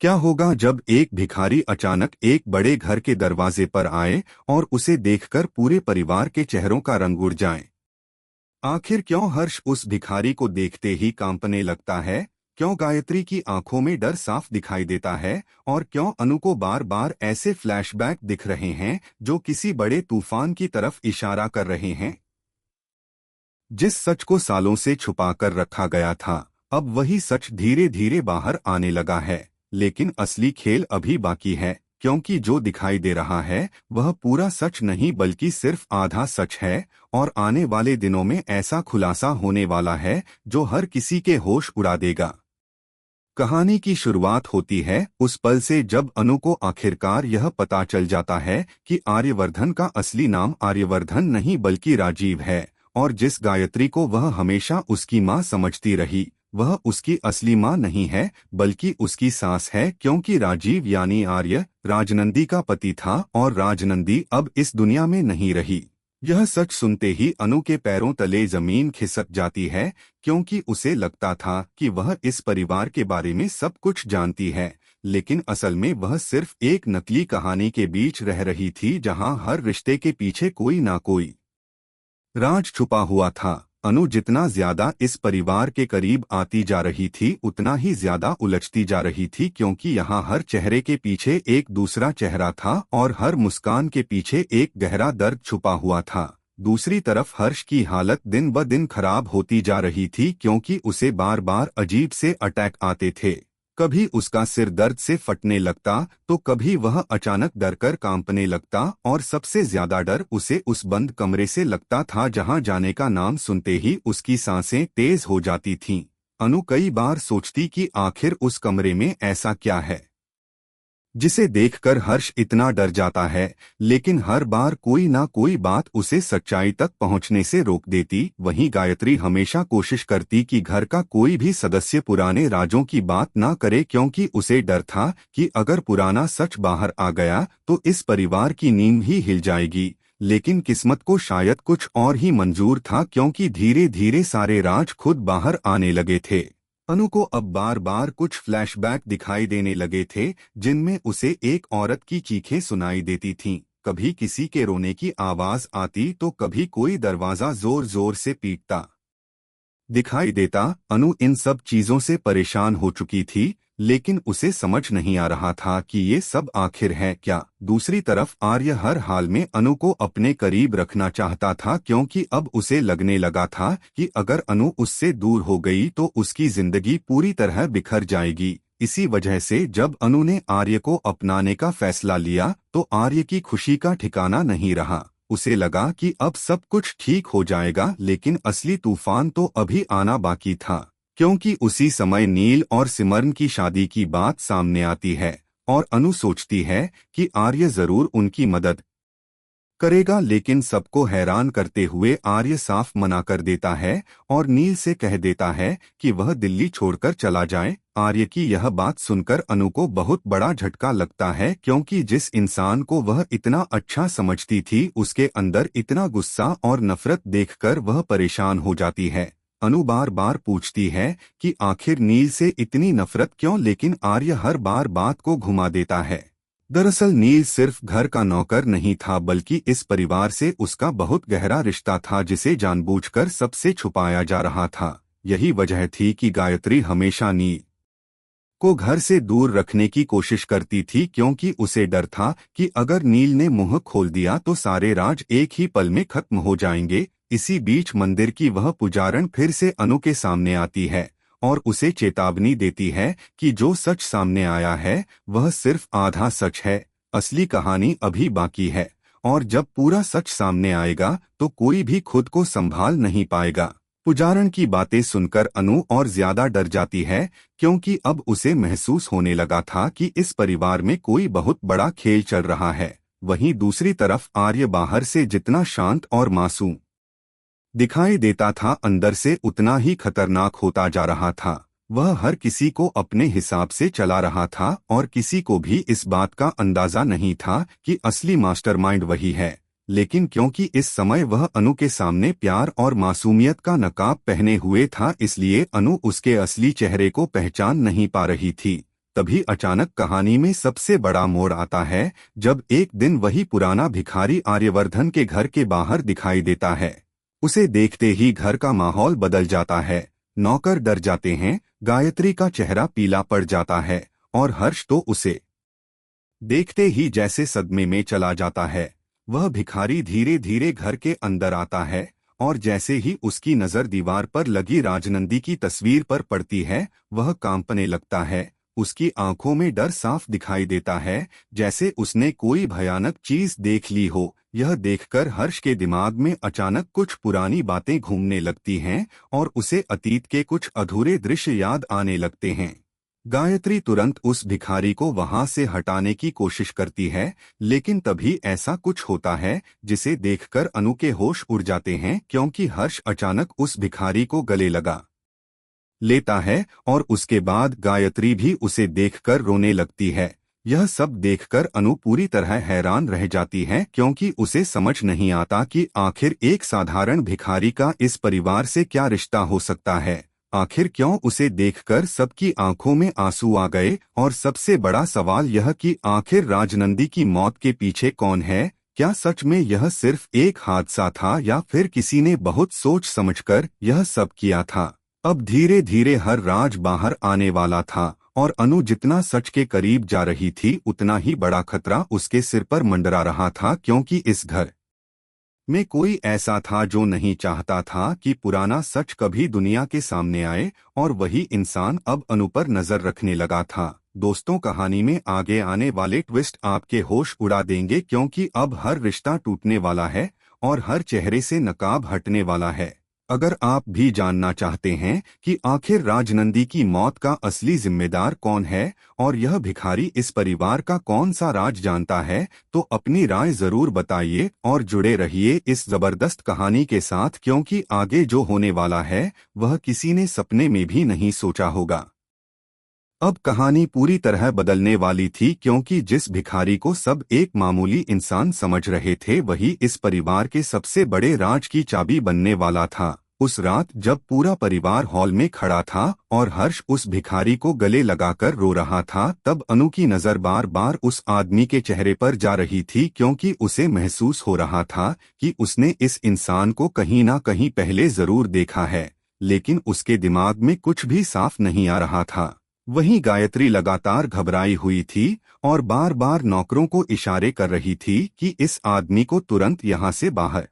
क्या होगा जब एक भिखारी अचानक एक बड़े घर के दरवाजे पर आए और उसे देखकर पूरे परिवार के चेहरों का रंग उड़ जाए। आखिर क्यों हर्ष उस भिखारी को देखते ही कांपने लगता है? क्यों गायत्री की आंखों में डर साफ दिखाई देता है? और क्यों अनु को बार बार ऐसे फ्लैशबैक दिख रहे हैं जो किसी बड़े तूफान की तरफ इशारा कर रहे हैं? जिस सच को सालों से छुपाकर रखा गया था, अब वही सच धीरे धीरे बाहर आने लगा है। लेकिन असली खेल अभी बाकी है, क्योंकि जो दिखाई दे रहा है वह पूरा सच नहीं बल्कि सिर्फ आधा सच है। और आने वाले दिनों में ऐसा खुलासा होने वाला है जो हर किसी के होश उड़ा देगा। कहानी की शुरुआत होती है उस पल से जब अनु को आखिरकार यह पता चल जाता है कि आर्यवर्धन का असली नाम आर्यवर्धन नहीं बल्कि राजीव है। और जिस गायत्री को वह हमेशा उसकी माँ समझती रही, वह उसकी असली माँ नहीं है बल्कि उसकी सास है, क्योंकि राजीव यानी आर्य राजनंदी का पति था और राजनंदी अब इस दुनिया में नहीं रही। यह सच सुनते ही अनु के पैरों तले जमीन खिसक जाती है, क्योंकि उसे लगता था कि वह इस परिवार के बारे में सब कुछ जानती है। लेकिन असल में वह सिर्फ एक नकली कहानी के बीच रह रही थी, जहां हर रिश्ते के पीछे कोई ना कोई राज छुपा हुआ था। अनु जितना ज्यादा इस परिवार के करीब आती जा रही थी, उतना ही ज्यादा उलझती जा रही थी, क्योंकि यहाँ हर चेहरे के पीछे एक दूसरा चेहरा था और हर मुस्कान के पीछे एक गहरा दर्द छुपा हुआ था। दूसरी तरफ हर्ष की हालत दिन ब दिन खराब होती जा रही थी, क्योंकि उसे बार बार अजीब से अटैक आते थे। कभी उसका सिर दर्द से फटने लगता तो कभी वह अचानक डरकर कांपने लगता, और सबसे ज्यादा डर उसे उस बंद कमरे से लगता था जहां जाने का नाम सुनते ही उसकी सांसें तेज हो जाती थीं। अनु कई बार सोचती कि आखिर उस कमरे में ऐसा क्या है जिसे देखकर हर्ष इतना डर जाता है, लेकिन हर बार कोई ना कोई बात उसे सच्चाई तक पहुंचने से रोक देती। वहीं गायत्री हमेशा कोशिश करती कि घर का कोई भी सदस्य पुराने राजों की बात ना करे, क्योंकि उसे डर था कि अगर पुराना सच बाहर आ गया तो इस परिवार की नींव ही हिल जाएगी। लेकिन किस्मत को शायद कुछ और ही मंजूर था, क्योंकि धीरे धीरे सारे राज खुद बाहर आने लगे थे। अनु को अब बार बार कुछ फ्लैशबैक दिखाई देने लगे थे, जिनमें उसे एक औरत की चीखें सुनाई देती थीं। कभी किसी के रोने की आवाज आती तो कभी कोई दरवाजा जोर जोर से पीटता दिखाई देता। अनु इन सब चीजों से परेशान हो चुकी थी, लेकिन उसे समझ नहीं आ रहा था कि ये सब आखिर है क्या। दूसरी तरफ आर्य हर हाल में अनु को अपने करीब रखना चाहता था, क्योंकि अब उसे लगने लगा था कि अगर अनु उससे दूर हो गई तो उसकी जिंदगी पूरी तरह बिखर जाएगी। इसी वजह से जब अनु ने आर्य को अपनाने का फैसला लिया तो आर्य की खुशी का ठिकाना नहीं रहा। उसे लगा कि अब सब कुछ ठीक हो जाएगा, लेकिन असली तूफान तो अभी आना बाकी था, क्योंकि उसी समय नील और सिमरन की शादी की बात सामने आती है और अनु सोचती है कि आर्य जरूर उनकी मदद करेगा। लेकिन सबको हैरान करते हुए आर्य साफ मना कर देता है और नील से कह देता है कि वह दिल्ली छोड़कर चला जाए। आर्य की यह बात सुनकर अनु को बहुत बड़ा झटका लगता है, क्योंकि जिस इंसान को वह इतना अच्छा समझती थी उसके अंदर इतना गुस्सा और नफरत देखकर वह परेशान हो जाती है। अनु बार बार पूछती है कि आखिर नील से इतनी नफरत क्यों, लेकिन आर्य हर बार बात को घुमा देता है। दरअसल नील सिर्फ घर का नौकर नहीं था, बल्कि इस परिवार से उसका बहुत गहरा रिश्ता था, जिसे जानबूझकर सबसे छुपाया जा रहा था। यही वजह थी कि गायत्री हमेशा नील को घर से दूर रखने की कोशिश करती थी, क्योंकि उसे डर था कि अगर नील ने मुंह खोल दिया तो सारे राज एक ही पल में खत्म हो जाएंगे। इसी बीच मंदिर की वह पुजारन फिर से अनु के सामने आती है और उसे चेतावनी देती है कि जो सच सामने आया है वह सिर्फ आधा सच है, असली कहानी अभी बाकी है। और जब पूरा सच सामने आएगा तो कोई भी खुद को संभाल नहीं पाएगा। पुजारन की बातें सुनकर अनु और ज्यादा डर जाती है, क्योंकि अब उसे महसूस होने लगा था कि इस परिवार में कोई बहुत बड़ा खेल चल रहा है। वहीं दूसरी तरफ आर्य बाहर से जितना शांत और मासूम दिखाई देता था, अंदर से उतना ही खतरनाक होता जा रहा था। वह हर किसी को अपने हिसाब से चला रहा था और किसी को भी इस बात का अंदाजा नहीं था कि असली मास्टरमाइंड वही है। लेकिन क्योंकि इस समय वह अनु के सामने प्यार और मासूमियत का नकाब पहने हुए था, इसलिए अनु उसके असली चेहरे को पहचान नहीं पा रही थी। तभी अचानक कहानी में सबसे बड़ा मोड़ आता है जब एक दिन वही पुराना भिखारी आर्यवर्धन के घर के बाहर दिखाई देता है। उसे देखते ही घर का माहौल बदल जाता है। नौकर डर जाते हैं, गायत्री का चेहरा पीला पड़ जाता है और हर्ष तो उसे देखते ही जैसे सदमे में चला जाता है। वह भिखारी धीरे धीरे घर के अंदर आता है और जैसे ही उसकी नजर दीवार पर लगी राजनंदी की तस्वीर पर पड़ती है, वह कांपने लगता है। उसकी आंखों में डर साफ दिखाई देता है, जैसे उसने कोई भयानक चीज देख ली हो। यह देखकर हर्ष के दिमाग में अचानक कुछ पुरानी बातें घूमने लगती हैं और उसे अतीत के कुछ अधूरे दृश्य याद आने लगते हैं। गायत्री तुरंत उस भिखारी को वहां से हटाने की कोशिश करती है, लेकिन तभी ऐसा कुछ होता है जिसे देखकर अनु के होश उड़ जाते हैं, क्योंकि हर्ष अचानक उस भिखारी को गले लगा लेता है और उसके बाद गायत्री भी उसे देखकर रोने लगती है। यह सब देखकर अनु पूरी तरह हैरान रह जाती है, क्योंकि उसे समझ नहीं आता कि आखिर एक साधारण भिखारी का इस परिवार से क्या रिश्ता हो सकता है। आखिर क्यों उसे देखकर सबकी आंखों में आंसू आ गए, और सबसे बड़ा सवाल यह कि आखिर राजनंदी की मौत के पीछे कौन है। क्या सच में यह सिर्फ एक हादसा था या फिर किसी ने बहुत सोच समझकर यह सब किया था। अब धीरे धीरे हर राज बाहर आने वाला था और अनु जितना सच के करीब जा रही थी, उतना ही बड़ा खतरा उसके सिर पर मंडरा रहा था, क्योंकि इस घर में कोई ऐसा था जो नहीं चाहता था कि पुराना सच कभी दुनिया के सामने आए, और वही इंसान अब अनु पर नजर रखने लगा था। दोस्तों, कहानी में आगे आने वाले ट्विस्ट आपके होश उड़ा देंगे, क्योंकि अब हर रिश्ता टूटने वाला है और हर चेहरे से नकाब हटने वाला है। अगर आप भी जानना चाहते हैं कि आखिर राजनंदी की मौत का असली जिम्मेदार कौन है और यह भिखारी इस परिवार का कौन सा राज जानता है, तो अपनी राय जरूर बताइए और जुड़े रहिए इस जबरदस्त कहानी के साथ, क्योंकि आगे जो होने वाला है वह किसी ने सपने में भी नहीं सोचा होगा। अब कहानी पूरी तरह बदलने वाली थी, क्योंकि जिस भिखारी को सब एक मामूली इंसान समझ रहे थे, वही इस परिवार के सबसे बड़े राज की चाबी बनने वाला था। उस रात जब पूरा परिवार हॉल में खड़ा था और हर्ष उस भिखारी को गले लगाकर रो रहा था, तब अनु की नजर बार बार उस आदमी के चेहरे पर जा रही थी, क्योंकि उसे महसूस हो रहा था कि उसने इस इंसान को कहीं ना कहीं पहले जरूर देखा है, लेकिन उसके दिमाग में कुछ भी साफ नहीं आ रहा था। वहीं गायत्री लगातार घबराई हुई थी और बार बार नौकरों को इशारे कर रही थी कि इस आदमी को तुरंत यहाँ से बाहर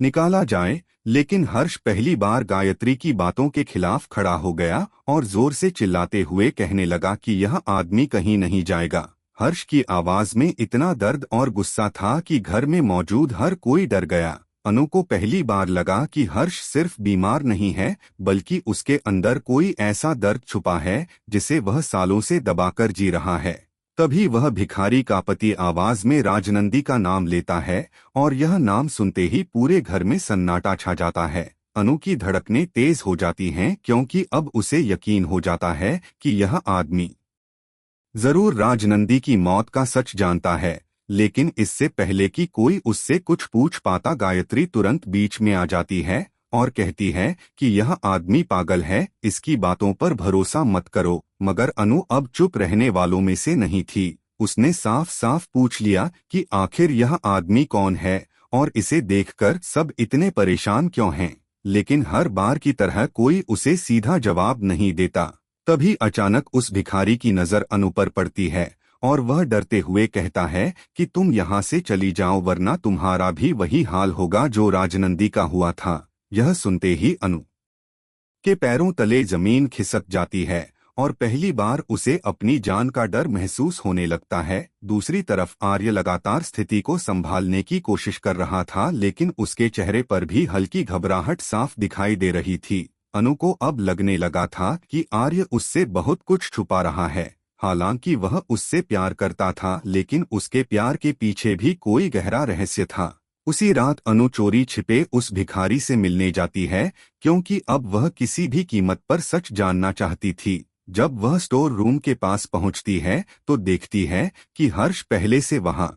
निकाला जाए, लेकिन हर्ष पहली बार गायत्री की बातों के खिलाफ खड़ा हो गया और जोर से चिल्लाते हुए कहने लगा कि यह आदमी कहीं नहीं जाएगा। हर्ष की आवाज में इतना दर्द और गुस्सा था कि घर में मौजूद हर कोई डर गया। अनु को पहली बार लगा कि हर्ष सिर्फ बीमार नहीं है, बल्कि उसके अंदर कोई ऐसा दर्द छुपा है जिसे वह सालों से दबाकर जी रहा है। तभी वह भिखारी का पति आवाज में राजनंदी का नाम लेता है और यह नाम सुनते ही पूरे घर में सन्नाटा छा जाता है। अनु की धड़कनें तेज हो जाती हैं, क्योंकि अब उसे यकीन हो जाता है कि यह आदमी जरूर राजनंदी की मौत का सच जानता है। लेकिन इससे पहले कि कोई उससे कुछ पूछ पाता, गायत्री तुरंत बीच में आ जाती है और कहती है कि यह आदमी पागल है, इसकी बातों पर भरोसा मत करो। मगर अनु अब चुप रहने वालों में से नहीं थी। उसने साफ साफ पूछ लिया कि आखिर यह आदमी कौन है और इसे देखकर सब इतने परेशान क्यों हैं। लेकिन हर बार की तरह कोई उसे सीधा जवाब नहीं देता। तभी अचानक उस भिखारी की नजर अनु पर पड़ती है और वह डरते हुए कहता है कि तुम यहाँ से चली जाओ, वरना तुम्हारा भी वही हाल होगा जो राजनंदी का हुआ था। यह सुनते ही अनु के पैरों तले जमीन खिसक जाती है और पहली बार उसे अपनी जान का डर महसूस होने लगता है। दूसरी तरफ आर्य लगातार स्थिति को संभालने की कोशिश कर रहा था, लेकिन उसके चेहरे पर भी हल्की घबराहट साफ दिखाई दे रही थी। अनु को अब लगने लगा था कि आर्य उससे बहुत कुछ छुपा रहा है। हालांकि वह उससे प्यार करता था, लेकिन उसके प्यार के पीछे भी कोई गहरा रहस्य था। उसी रात अनु चोरी छिपे उस भिखारी से मिलने जाती है, क्योंकि अब वह किसी भी कीमत पर सच जानना चाहती थी। जब वह स्टोर रूम के पास पहुंचती है तो देखती है कि हर्ष पहले से वहां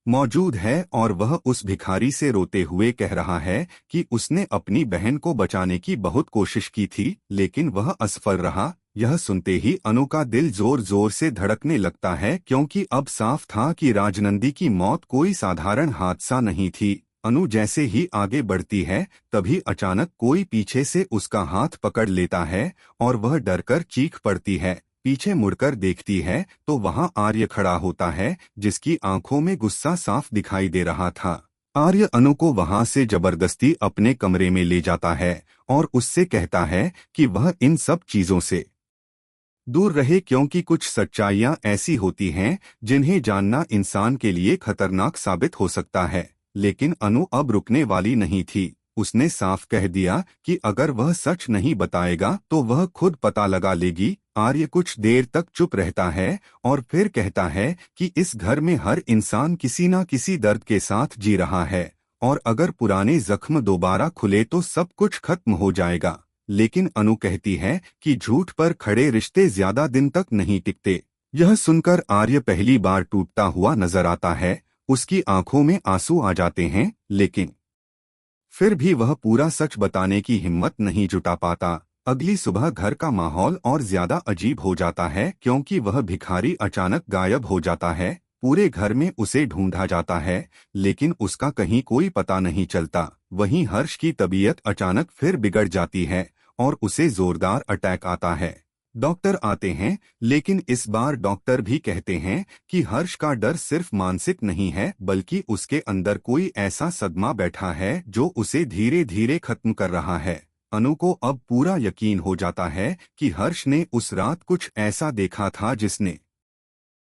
मौजूद है और वह उस भिखारी से रोते हुए कह रहा है कि उसने अपनी बहन को बचाने की बहुत कोशिश की थी, लेकिन वह असफल रहा। यह सुनते ही अनु का दिल जोर जोर से धड़कने लगता है, क्योंकि अब साफ था कि राजनंदी की मौत कोई साधारण हादसा नहीं थी। अनु जैसे ही आगे बढ़ती है, तभी अचानक कोई पीछे से उसका हाथ पकड़ लेता है और वह डरकर चीख पड़ती है। पीछे मुड़कर देखती है तो वहां आर्य खड़ा होता है, जिसकी आंखों में गुस्सा साफ दिखाई दे रहा था। आर्य अनु को वहां से जबरदस्ती अपने कमरे में ले जाता है और उससे कहता है कि वह इन सब चीजों से दूर रहे, क्योंकि कुछ सच्चाइयां ऐसी होती हैं जिन्हें जानना इंसान के लिए खतरनाक साबित हो सकता है। लेकिन अनु अब रुकने वाली नहीं थी। उसने साफ कह दिया कि अगर वह सच नहीं बताएगा तो वह खुद पता लगा लेगी। आर्य कुछ देर तक चुप रहता है और फिर कहता है कि इस घर में हर इंसान किसी न किसी दर्द के साथ जी रहा है, और अगर पुराने जख्म दोबारा खुले तो सब कुछ खत्म हो जाएगा। लेकिन अनु कहती है कि झूठ पर खड़े रिश्ते ज्यादा दिन तक नहीं टिकते। यह सुनकर आर्य पहली बार टूटता हुआ नजर आता है। उसकी आंखों में आंसू आ जाते हैं, लेकिन फिर भी वह पूरा सच बताने की हिम्मत नहीं जुटा पाता। अगली सुबह घर का माहौल और ज्यादा अजीब हो जाता है, क्योंकि वह भिखारी अचानक गायब हो जाता है। पूरे घर में उसे ढूंढा जाता है, लेकिन उसका कहीं कोई पता नहीं चलता। वहीं हर्ष की तबीयत अचानक फिर बिगड़ जाती है और उसे जोरदार अटैक आता है। डॉक्टर आते हैं, लेकिन इस बार डॉक्टर भी कहते हैं कि हर्ष का डर सिर्फ मानसिक नहीं है, बल्कि उसके अंदर कोई ऐसा सदमा बैठा है जो उसे धीरे धीरे खत्म कर रहा है। अनु को अब पूरा यकीन हो जाता है कि हर्ष ने उस रात कुछ ऐसा देखा था जिसने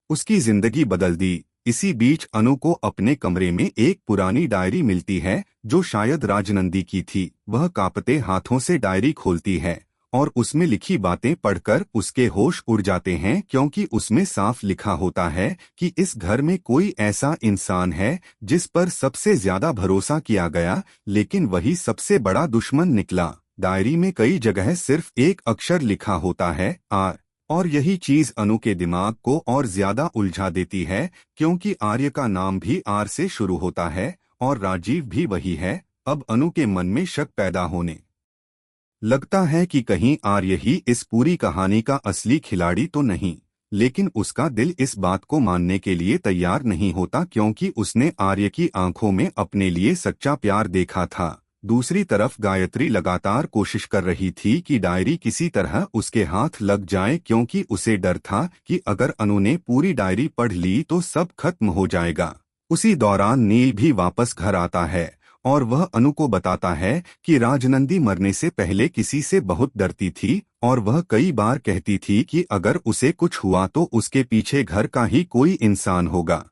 उसकी जिंदगी बदल दी। इसी बीच अनु को अपने कमरे में एक पुरानी डायरी मिलती है, जो शायद राजनंदी की थी। वह कांपते हाथों से डायरी खोलती है और उसमें लिखी बातें पढ़कर उसके होश उड़ जाते हैं, क्योंकि उसमें साफ लिखा होता है कि इस घर में कोई ऐसा इंसान है जिस पर सबसे ज्यादा भरोसा किया गया, लेकिन वही सबसे बड़ा दुश्मन निकला। डायरी में कई जगह सिर्फ एक अक्षर लिखा होता है, आर, और यही चीज अनु के दिमाग को और ज्यादा उलझा देती है, क्योंकि आर्य का नाम भी आर से शुरू होता है और राजीव भी वही है। अब अनु के मन में शक पैदा होने लगता है कि कहीं आर्य ही इस पूरी कहानी का असली खिलाड़ी तो नहीं। लेकिन उसका दिल इस बात को मानने के लिए तैयार नहीं होता, क्योंकि उसने आर्य की आंखों में अपने लिए सच्चा प्यार देखा था। दूसरी तरफ गायत्री लगातार कोशिश कर रही थी कि डायरी किसी तरह उसके हाथ लग जाए, क्योंकि उसे डर था कि अगर अनु ने पूरी डायरी पढ़ ली तो सब खत्म हो जाएगा। उसी दौरान नील भी वापस घर आता है और वह अनु को बताता है कि राजनंदी मरने से पहले किसी से बहुत डरती थी और वह कई बार कहती थी कि अगर उसे कुछ हुआ तो उसके पीछे घर का ही कोई इंसान होगा।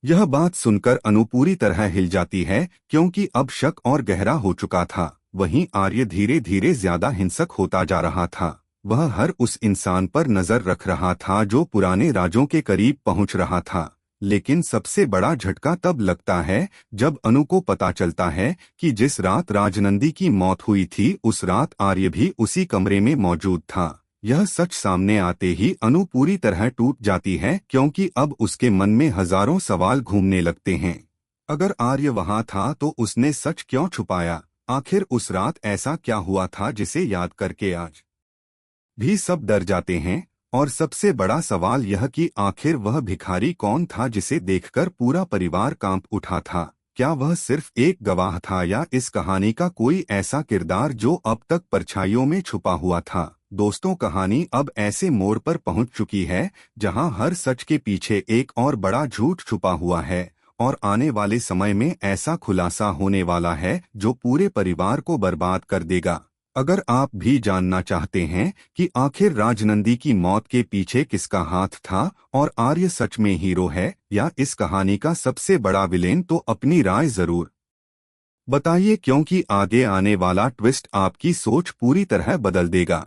यह बात सुनकर अनु पूरी तरह हिल जाती है, क्योंकि अब शक और गहरा हो चुका था। वहीं आर्य धीरे धीरे ज्यादा हिंसक होता जा रहा था। वह हर उस इंसान पर नजर रख रहा था जो पुराने राजों के करीब पहुंच रहा था। लेकिन सबसे बड़ा झटका तब लगता है जब अनु को पता चलता है कि जिस रात राजनंदी की मौत हुई थी, उस रात आर्य भी उसी कमरे में मौजूद था। यह सच सामने आते ही अनु पूरी तरह टूट जाती है, क्योंकि अब उसके मन में हजारों सवाल घूमने लगते हैं। अगर आर्य वहां था तो उसने सच क्यों छुपाया? आखिर उस रात ऐसा क्या हुआ था जिसे याद करके आज भी सब डर जाते हैं? और सबसे बड़ा सवाल यह कि आखिर वह भिखारी कौन था जिसे देखकर पूरा परिवार कांप उठा था? क्या वह सिर्फ एक गवाह था, या इस कहानी का कोई ऐसा किरदार जो अब तक परछाइयों में छुपा हुआ था? दोस्तों, कहानी अब ऐसे मोड़ पर पहुंच चुकी है जहां हर सच के पीछे एक और बड़ा झूठ छुपा हुआ है, और आने वाले समय में ऐसा खुलासा होने वाला है जो पूरे परिवार को बर्बाद कर देगा। अगर आप भी जानना चाहते हैं कि आखिर राजनंदी की मौत के पीछे किसका हाथ था और आर्य सच में हीरो है या इस कहानी का सबसे बड़ा विलेन, तो अपनी राय जरूर बताइए, क्योंकि आगे आने वाला ट्विस्ट आपकी सोच पूरी तरह बदल देगा।